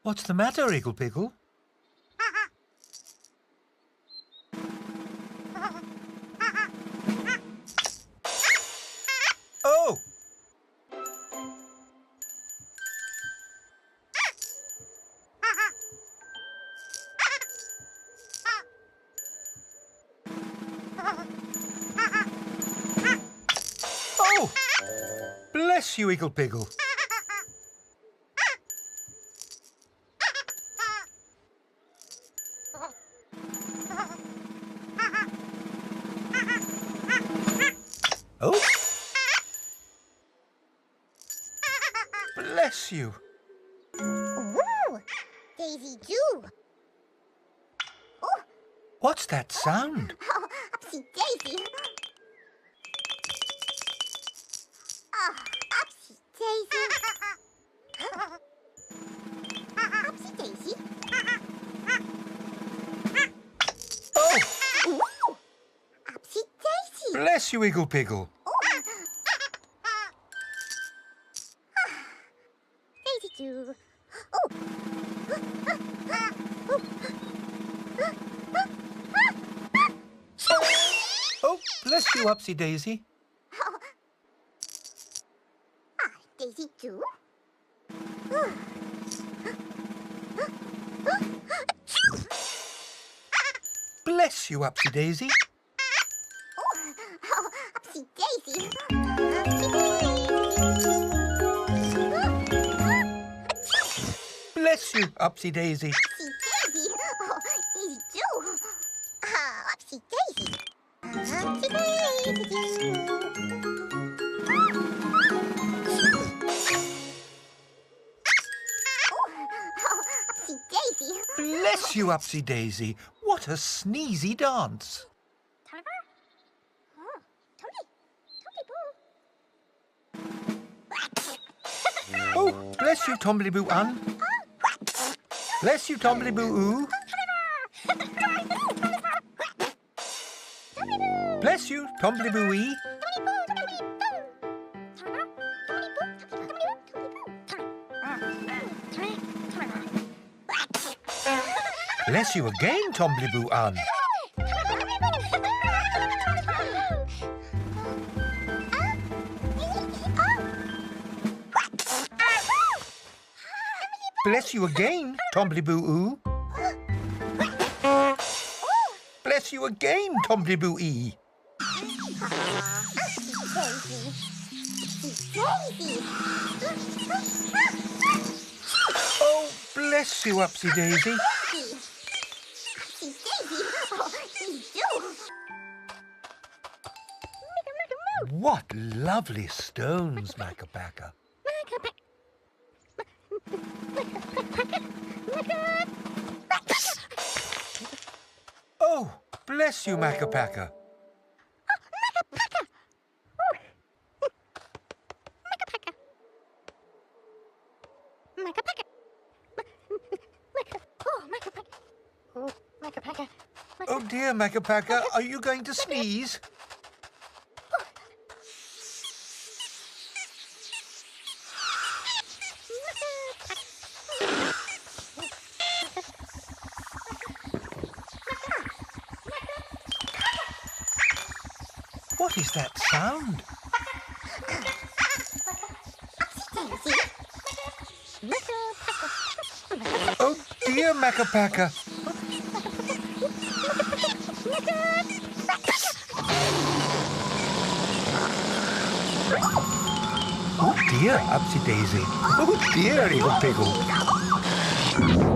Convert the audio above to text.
What's the matter, Igglepiggle? Oh! Oh! Bless you, Igglepiggle. Oh! Bless you. Woo! Daisy Jew. Oh, What's that sound? oh, Upsy Daisy. Oh, Upsy Daisy. Upsy Daisy. Oh! Woo! Upsy Daisy. Bless you, Igglepiggle. Daisy Jew. Oh, bless you, Upsy Daisy. Daisy Jew. Bless you, Upsy Daisy. Oh, Upsy Daisy. Bless you, Upsy Daisy. Upsy Daisy. Oh, Daisy Jew. Upsy Daisy. Upsy Daisy. Upsy Daisy. Bless you, Upsy Daisy. What a sneezy dance. Oh, bless you, Tombliboo Ann. Bless you, Tombliboo Oo. Bless you, Tombliboo Wee. Bless you again, Tombliboo Ann. Bless you again, Tombliboo Oo. Bless you again, Tombliboo E. Oh, bless you, Upsy Daisy. What lovely stones, Makapaka. Oh, bless you, Makapaka. Oh dear, Makapaka, are you going to sneeze? What is that sound? Oh dear, Makapaka. Oh dear, Upsy Daisy. Oh dear, Igglepiggle.